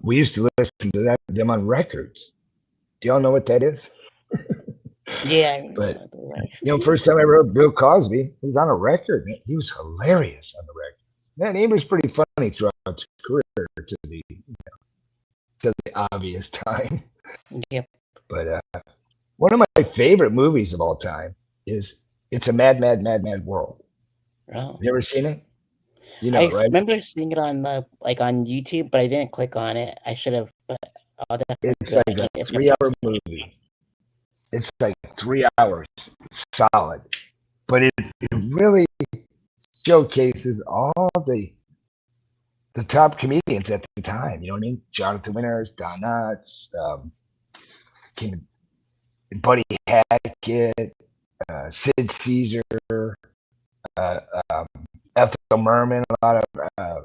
We used to listen to them on records. Do y'all know what that is? Yeah, But first time I heard Bill Cosby, he was on a record. He was hilarious on the record. Man, he was pretty funny throughout his career to the obvious time. Yep. But one of my favorite movies of all time is It's a Mad, Mad, Mad, Mad World. Oh. Have you ever seen it? You I know, right? remember seeing it on on YouTube, but I didn't click on it. I should have, but I'll definitely It's do it. like a If 3 hour movie. It's like 3 hours solid. But it really showcases all the top comedians at the time. You know what I mean? Jonathan Winters, Don Knotts, Buddy Hackett, Sid Caesar, uh, um, Ethel Merman, a lot of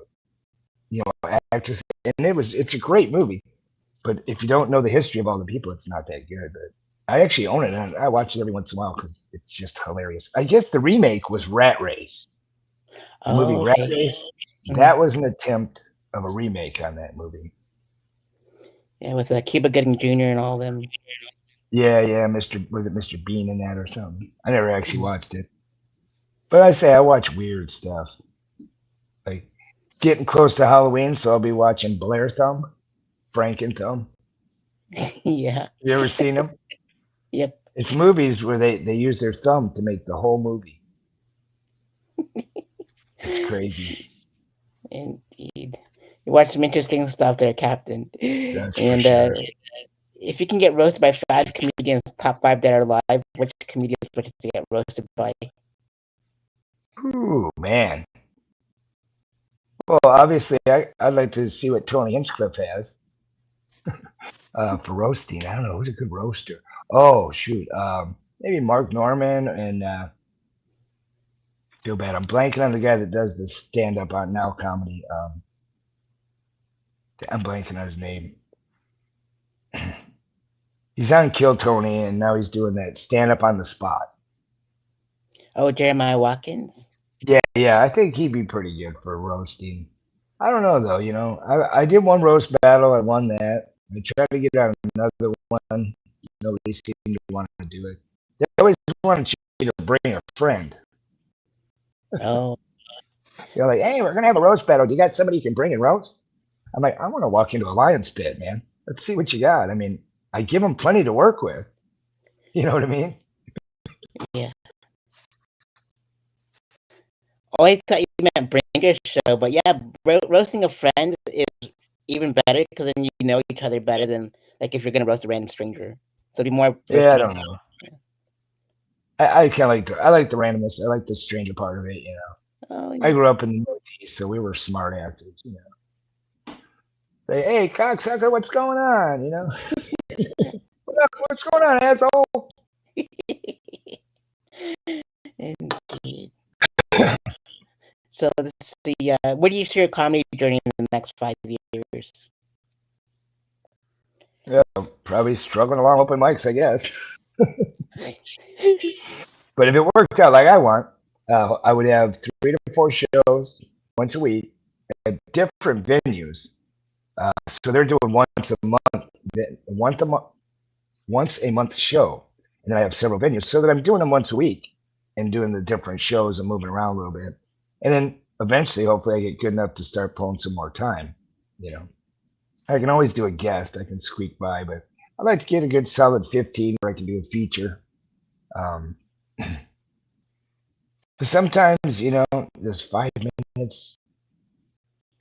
actors, and it's a great movie. But if you don't know the history of all the people, it's not that good. But I actually own it, and I watch it every once in a while because it's just hilarious. I guess the remake was Rat Race, the movie Rat Race. That was an attempt of a remake on that movie. Yeah, with Cuba Gooding Jr. and all them. Yeah, was it Mr. Bean in that or something? I never actually watched it. But I say I watch weird stuff. Like it's getting close to Halloween, so I'll be watching Blair Thumb, Franken Thumb. Yeah. You ever seen them? Yep. It's movies where they use their thumb to make the whole movie. It's crazy. Indeed. You watch some interesting stuff there, Captain. That's and for sure. If you can get roasted by 5 comedians, top 5 that are alive, which comedians would you get roasted by? Ooh, man. Well, obviously, I'd like to see what Tony Hinchcliffe has for roasting. I don't know who's a good roaster. Oh shoot, maybe Mark Norman and feel bad. I'm blanking on the guy that does the stand up on Now Comedy. I'm blanking on his name. He's on Kill Tony, and now he's doing that stand up on the spot. Oh, Jeremiah Watkins? Yeah, I think he'd be pretty good for roasting. I don't know though. I did one roast battle. I won that. I tried to get on another one. Nobody seemed to want to do it. They always wanted you to bring a friend. Oh. They're like, hey, we're gonna have a roast battle. Do you got somebody you can bring and roast? I'm like, I want to walk into a lion's pit, man. Let's see what you got. I mean, I give them plenty to work with. You know what I mean? Yeah. Oh, I thought you meant bring your show, but yeah, roasting a friend is even better because then you know each other better than like if you're gonna roast a random stranger. So it'd be more. Yeah, I don't know. I kind of like the randomness. I like the stranger part of it. Oh, I grew up in the Northeast, so we were smart actors. Say, hey, cocksucker, what's going on? What's going on, asshole? Indeed. So let's see. Where do you see your comedy journey in the next 5 years? Yeah, probably struggling along open mics, I guess. But if it worked out like I want, I would have 3 to 4 shows once a week at different venues. So they're doing once a month show, and then I have several venues, so that I'm doing them once a week and doing the different shows and moving around a little bit, and then eventually, hopefully, I get good enough to start pulling some more time. I can always do a guest; I can squeak by, but I'd like to get a good solid 15 where I can do a feature. Um, Sometimes, just 5 minutes,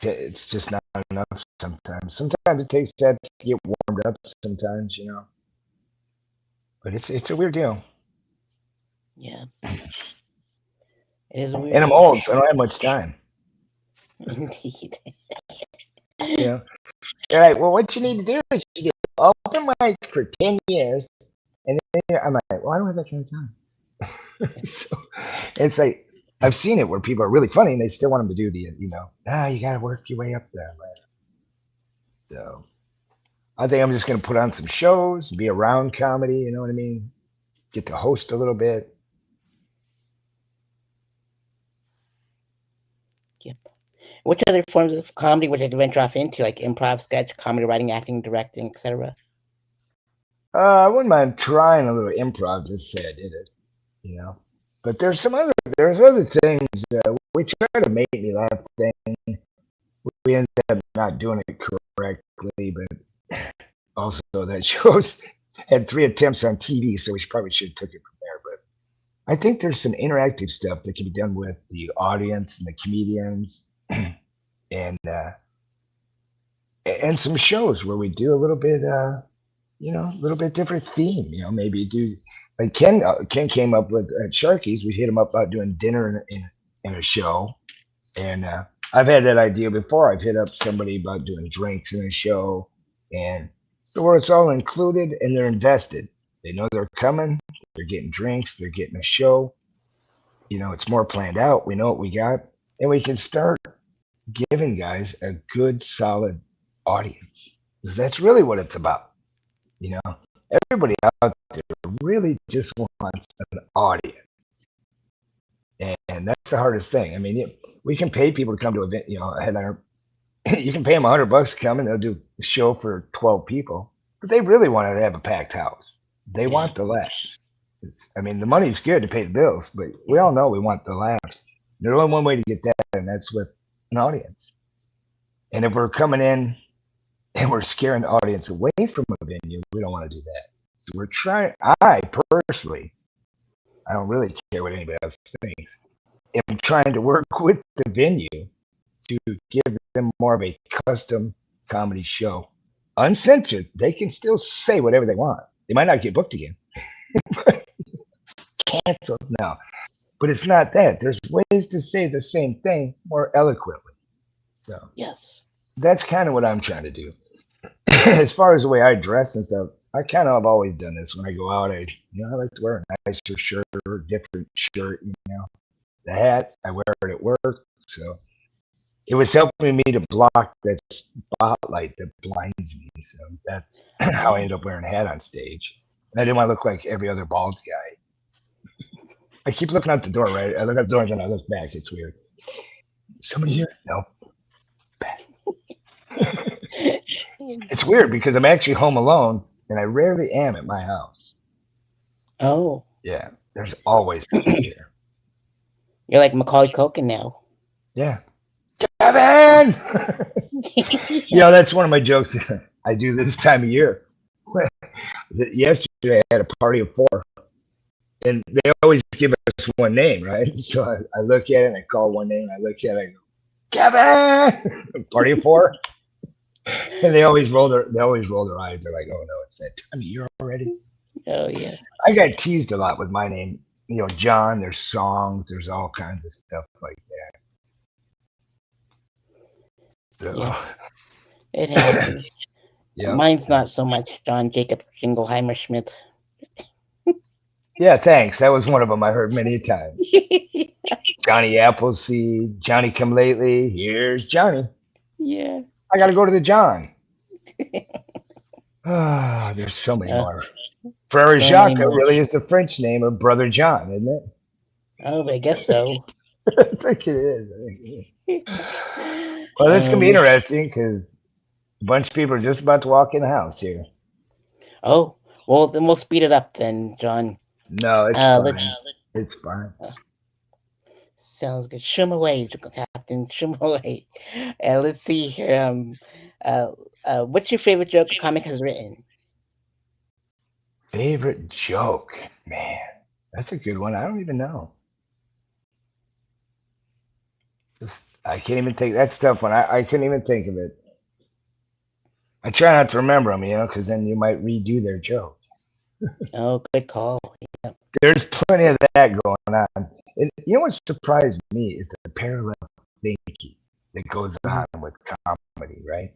it's just not enough sometimes it takes that to get warmed up sometimes, but it's a weird deal. Yeah. It is And I'm weird for old, so I sure. don't have much time. Indeed. You know. All right. Well, what you need to do is you get open mic for 10 years, and then I'm like, well, I don't have that kind of time. So it's like I've seen it where people are really funny and they still want them to do you got to work your way up there. So I think I'm just going to put on some shows, be around comedy. You know what I mean? Get to host a little bit. Yep. Which other forms of comedy would you venture off into, like improv, sketch, comedy writing, acting, directing, etc.? I wouldn't mind trying a little improv. Just say I did it. You know. But there's other things. We try to make me laugh. Thing we ended up not doing it correctly, but also that shows had 3 attempts on TV, so we probably should have took it from there. But I think there's some interactive stuff that can be done with the audience and the comedians, and and some shows where we do a little bit, a little bit different theme. Maybe do like Ken came up with at Sharky's. We hit him up about doing dinner in a show, and I've had that idea before. I've hit up somebody about doing drinks in a show, and so where it's all included and they're invested. They know they're coming. They're getting drinks. They're getting a show. It's more planned out. We know what we got, and we can start giving guys a good, solid audience because that's really what it's about. You know, everybody out there really just wants an audience, and that's the hardest thing. I mean, we can pay people to come to event. A headliner. You can pay them $100 to come, and they'll do a show for 12 people. But they really want to have a packed house. They Yeah. want the laughs. I mean, the money's good to pay the bills, but we all know we want the laughs. There's only one way to get that, and that's with an audience. And if we're coming in and we're scaring the audience away from a venue, we don't want to do that. So we're trying. I personally, I don't really care what anybody else thinks. I'm trying to work with the venue to give them more of a custom comedy show, uncensored. They can still say whatever they want. They might not get booked again, canceled now. But it's not that. There's ways to say the same thing more eloquently. So Yes. that's kind of what I'm trying to do. As far as the way I dress and stuff, I kind of have always done this when I go out. I like to wear a nicer shirt or a different shirt. The hat I wear it at work. So it was helping me to block that spotlight that blinds me. So that's how I Yeah. ended up wearing a hat on stage. And I didn't want to look like every other bald guy. I keep looking out the door, right? I look out the door and then I look back. It's weird. Somebody here? No. It's weird because I'm actually home alone and I rarely am at my house. Oh, Yeah. There's always somebody here. you're like Macaulay Culkin now. Yeah. Kevin! Yeah. That's one of my jokes I do this time of year. Yesterday I had a party of 4, and they always give us one name, right? So I look at it and I call one name. I look at it, I go, Kevin, party of 4, and they always roll their eyes. They're like, oh no, it's that time of year already. Oh yeah. I got teased a lot with my name. John. There's songs. There's all kinds of stuff like that. So Yep. It happens. yeah, Mine's not so much John Jacob Jingleheimer Schmidt. yeah. Thanks. That was one of them I heard many times. Johnny Appleseed, Johnny Come Lately. Here's Johnny. Yeah. I got to go to the John. Ah, there's so many Uh, more. Frere so many Jacques more. really is the French name of Brother John, isn't it? Oh, I guess so. I think it is. Well, this can be Um. interesting because a bunch of people are just about to walk in the house here. Oh, well, then we'll speed it up then, John. No, it's Let's. fine. It's fine. Sounds good. Shum away, Captain. Shum away. Let's see here. What's your favorite joke a comic has written? Favorite joke? Man, that's a good one. I don't even know. Just, I can't even think. That's tough one. I couldn't even think of it. I try not to remember them, because then you might redo their joke. Oh, good call. Yeah. There's plenty of that going on. And you know what surprised me is the parallel thinking that goes Mhm. on with comedy, right?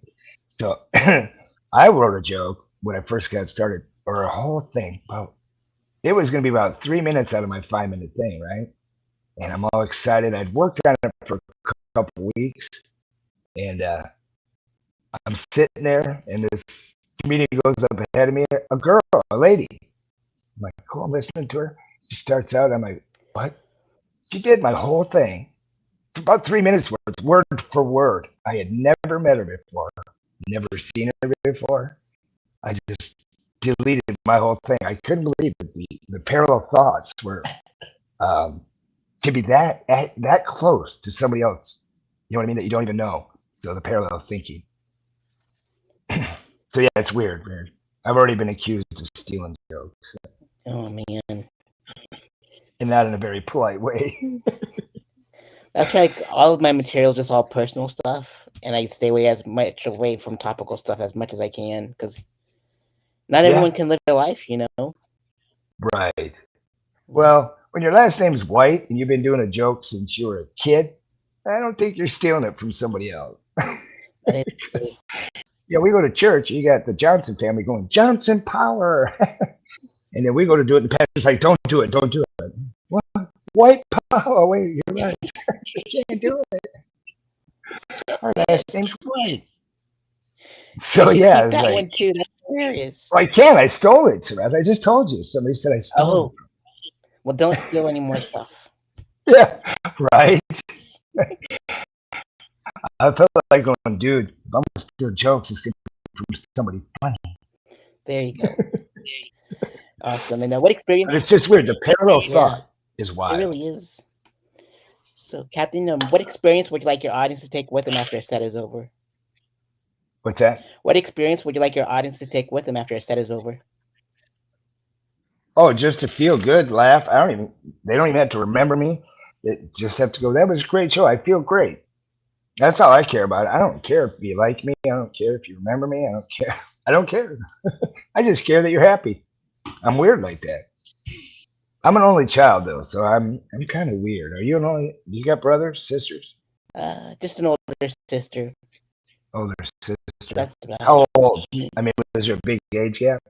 So I wrote a joke when I first got started, or a whole thing about it was going to be about 3 minutes out of my 5 minute thing, right? And I'm all excited. I'd worked on it for a couple weeks, and I'm sitting there, and this comedian goes up ahead of me, a girl, a lady. I'm like, cool, I'm listening to her. She starts out, I'm like, what? She did my whole thing. It's about 3 minutes worth, word for word. I had never met her before, never seen her before. I just deleted my whole thing. I couldn't believe it. The parallel thoughts were um, to be that close to somebody else. You know what I mean? That you don't even know. So the parallel thinking. So yeah, it's weird, weird. I've already been accused of stealing jokes, Oh man, and not in a very polite way. that's why like, all of my material is just all personal stuff, and I stay away as much away from topical stuff as much as I can because not Yeah, everyone can live their life, you know. right. Yeah. Well, when your last name's White and you've been doing a joke since you were a kid, I don't think you're stealing it from somebody else. That is true. 'Cause, yeah, we go to church. You got the Johnson family going Johnson Power, and then we go to do it, and the pastor's like, "Don't do it, don't do it." What? White Power? Wait, you're right. You can't do it. Our last name's White. You So should yeah, keep it's that like, one too. That's hilarious. well, I can't. I stole it, Sareth. I just told you. Somebody said I stole Oh, well, don't steal any more stuff. it. Yeah, right. I felt like going, dude. If I'm gonna steal jokes, it's gonna be from somebody funny. There you go. Awesome. And what But it's experience? just weird. The parallel Yeah, thought is it wild. really is. So, Captain, what experience would you like your audience to take with them after a set is over? What's that? What experience would you like your audience to take with them after a set is over? Oh, just to feel good, laugh. I don't even. They don't even have to remember me. They just have to go. That was a great show. I feel great. That's all I care about. I don't care if you like me. I don't care if you remember me. I don't care. I don't care. I just care that you're happy. I'm weird like that. I'm an only child though, so I'm kind of weird. Are you an only? You got brothers, sisters? Just an older sister. Older sister. That's about How it. old? I mean, was there a big age gap?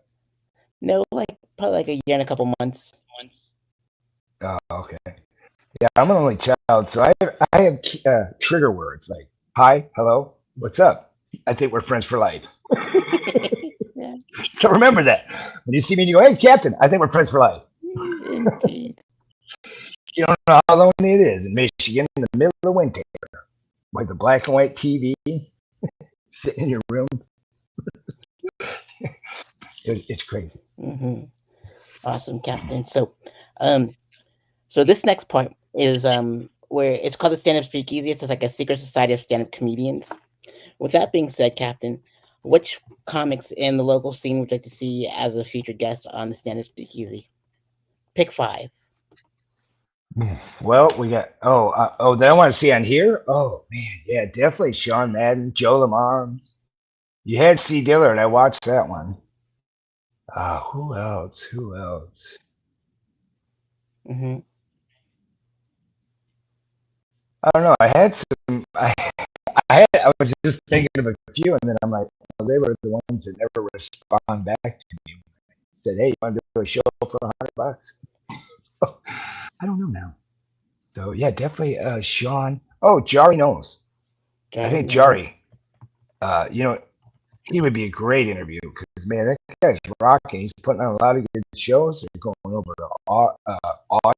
No, like probably like a year and a couple months. Oh, okay. Yeah, I'm an only child, so I have trigger words like hi, hello, what's up. I think we're friends for life. Yeah, So remember that when you see me, and you go, "Hey, Captain, I think we're friends for life." indeed. You don't know how lonely it is in Michigan in the middle of winter, with the black and white TV sitting in your room. It's crazy. Hmm. Awesome, Captain. Um, so this next part is where it's called the Stand Up Speakeasy. It's just like a secret society of stand up comedians. With that being said, Captain, which comics in the local scene would you like to see as a featured guest on the Stand Up Speakeasy? Pick five. Well, we got that I want to see on here. Oh man, yeah, definitely Sean Madden, Joe Lamar's. You had C Dillard. I watched that one. Who else? Who else? Hmm. I don't know. I had some. I was just thinking of a few, and then I'm like, oh, they were the ones that never respond back to me. Said, hey, you want to do a show for $100? So I don't know now. So yeah, definitely Sean. Oh, Jarri knows. I Jarri think knows. Jarri. You know, he would be a great interview because man, that guy's rocking. He's putting on a lot of good shows. They're going over to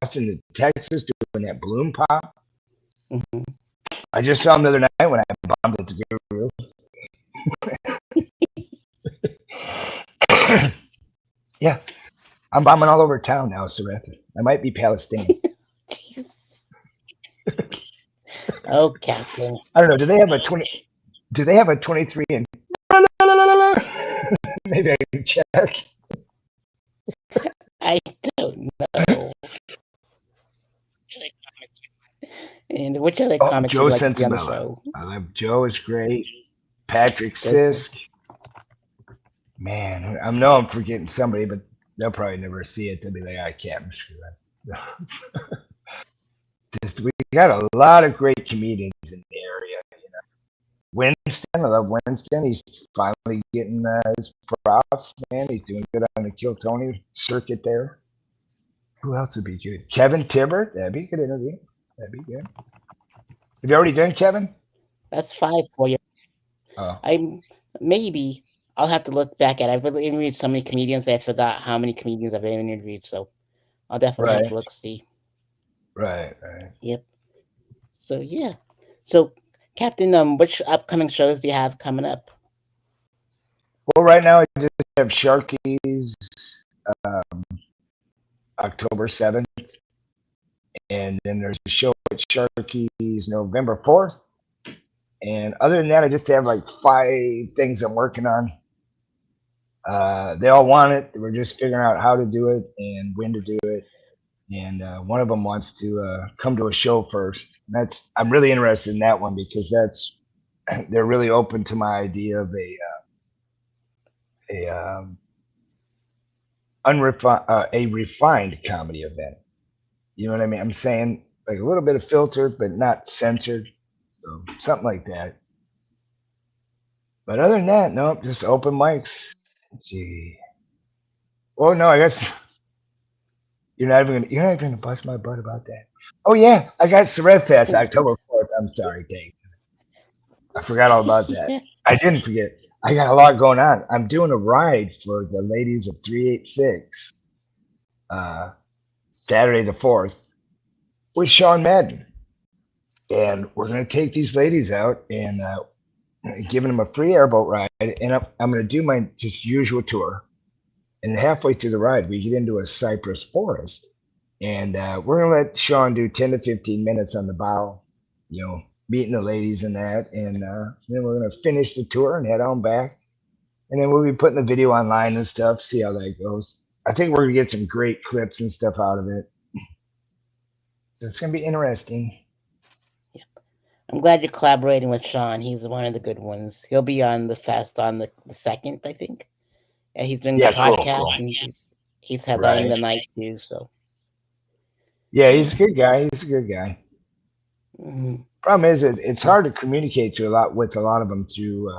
Austin, to Texas, doing that Bloom Pop. Hmm. I just saw him the other night when I bombed at the Guru. Yeah, I'm bombing all over town now, Sareth. I might be Palestinian. Oh, Captain. I don't know. Do they have a 20? Do they have a 23 and? Maybe I can check. I don't know. And which other Oh, comics would Joe you like to see on the Sensabella. show? I love Joe is great. Patrick Joseph. Sisk. Man, I know I'm forgetting somebody, but they'll probably never see it. They'll be like, I can't screw that. Just we got a lot of great comedians in the area. Winston, I love Winston. He's finally getting his props, man. He's doing good on the Kill Tony circuit there. Who else would be good? Kevin Tibbert. That'd be a good interview. That'd be good. Have you already done Kevin? That's 5 for you. Oh, I'm maybe I'll have to look back at it. I've really interviewed so many comedians that I forgot how many comedians I've interviewed. So I'll definitely have right, to look see. right. Yep. So yeah. So Captain, which upcoming shows do you have coming up? Well, right now I just have Sharky's um, October 7th, and then there's a show at Sharky's November 4th. And other than that, I just have like 5 things I'm working on. They all want it. We're just figuring out how to do it and when to do it. And one of them wants to come to a show first. And I'm really interested in that one because they're really open to my idea of a a refined comedy event. You know what I mean? I'm saying like a little bit of filtered, but not censored. So something like that. But other than that, nope, just open mics. Let's see. Oh no, I guess you're not even gonna bust my butt about that. Oh yeah, I got Sareth Fest October 4th. I'm sorry, Dave. I forgot all about that. Yeah. I didn't forget. I got a lot going on. I'm doing a ride for the ladies of 386 uh, Saturday the 4th with Sean Madden. And we're going to take these ladies out and giving them a free airboat ride. And I'm going to do my just usual tour. And halfway through the ride, we get into a cypress forest. And we're going to let Sean do 10 to 15 minutes on the bow, meeting the ladies and that. And then we're going to finish the tour and head on back. And then we'll be putting the video online and stuff, see how that goes. I think we're going to get some great clips and stuff out of it. So it's going to be interesting. I'm glad you're collaborating with Sean. He's one of the good ones. He'll be on the fest on the second, I think. Yeah, he's doing the Yeah, podcast cool. and he's headlining Right. the night too. So Yeah, yeah. he's a good guy. He's a good guy. Mm-hmm. Problem is, it's hard to communicate with a lot of them through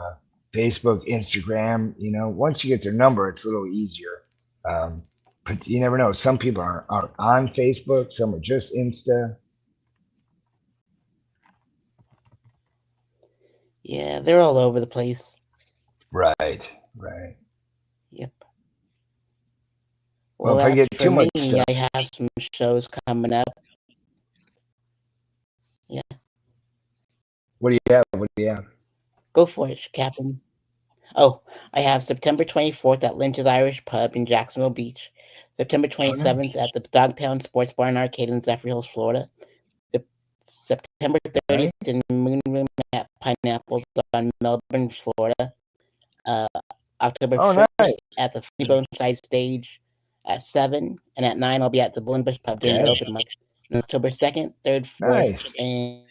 Facebook, Instagram. Once you get their number, it's a little easier. Um, but you never know. Some people are on Facebook. Some are just Insta. Yeah, they're all over the place. Right. Right. Yep. Well, Well, if I as get for too me, much stuff, I have some shows coming up. Yeah, what do you have? What do you have? go for it, Captain. Oh, I have September 24th at Lynch's Irish Pub in Jacksonville Beach, September Oh, nice. 27th at the Dogpound Sports Bar and Arcade in Zephyr Hills, Florida, September 30th Nice. in Moon Room at Pineapples on Melbourne, Florida, uh, October Oh, 1st nice. at the Funny Bone Side Stage at 7, and at 9 I'll be at the Bush Pub doing their Okay. open mic. And October 2nd, 3rd, 4th, Nice. and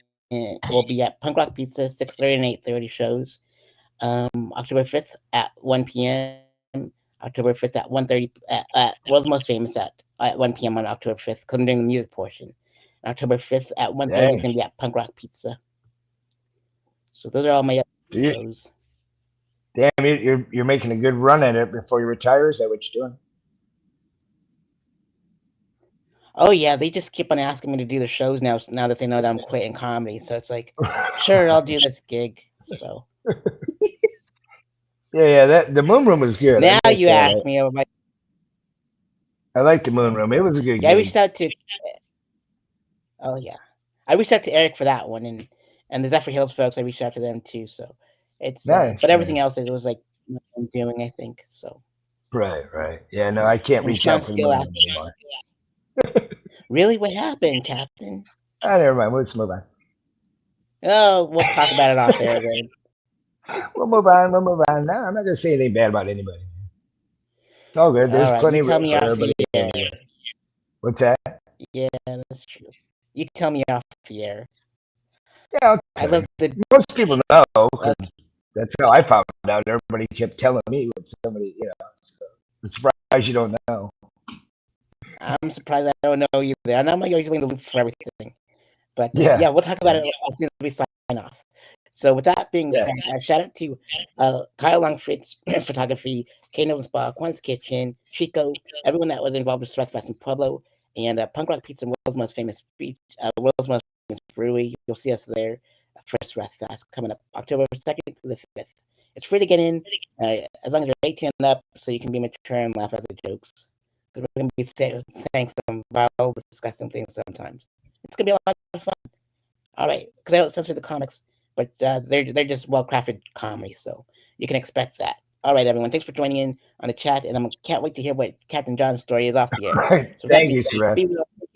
we'll be at Punk Rock Pizza, 6:30 and 8:30 shows. October 5th at 1 p.m. October 5th at 1:30 at World's Most Famous at 1 p.m. on October 5th because I'm doing the music portion. And October 5th at 1:30 is Dang. going to be at Punk Rock Pizza. So those are all my So shows. you're making a good run at it before you retire. Is that what you're doing? Oh yeah, they just keep on asking me to do the shows now that they know that I'm quitting comedy. So it's like, sure, I'll do this gig. So Yeah. That the Moon Room was good. I now missed you that. ask me about my I liked the Moon Room. It was a good yeah. I gig. reached out to oh yeah, I reached out to Eric for that one, and the Zephyr Hills folks. I reached out to them too. So it's Nice, but everything nice. else it was like I'm doing. I think so. Right. Yeah, no, I can't And reach Sean out for the still Moon asked, Room anymore. "Really, what happened, Captain?" Never mind. Let's move on. Oh, we'll talk about it off air then. We'll move on. We'll move on. No, I'm not gonna say anything bad about anybody. It's all good. There's All right, you plenty of tell room me for off the everybody air. everywhere. What's that? Yeah, that's true. You tell me off the air. Yeah, I'll I tell love you. the. Most people know because Okay. that's how I found out. Everybody kept telling me what somebody, so it's surprising. you don't know. I'm surprised I don't know either. And I'm usually in the loop for everything. But Yeah. we'll talk about it as soon as we sign off. So with that being Yeah. said, shout out to Kyle Longfritz Photography, Kano and Spa, Quan's Kitchen, Chico, everyone that was involved with Stress Fest in Pueblo, and Punk Rock Pizza, world's most famous world's most famous brewery. You'll see us there for Stress Fest coming up October 2nd to the 5th. It's free to get in as long as you're 18 and up, so you can be mature and laugh at the jokes. We're going to be saying some vile, disgusting things sometimes. It's going to be a lot of fun. All right, because I don't censor the comics, but they're just well crafted comedy, so you can expect that. All right, everyone, thanks for joining in on the chat, and I can't wait to hear what Captain John's story is off the air. Right. So Thank you, Sareth. be well.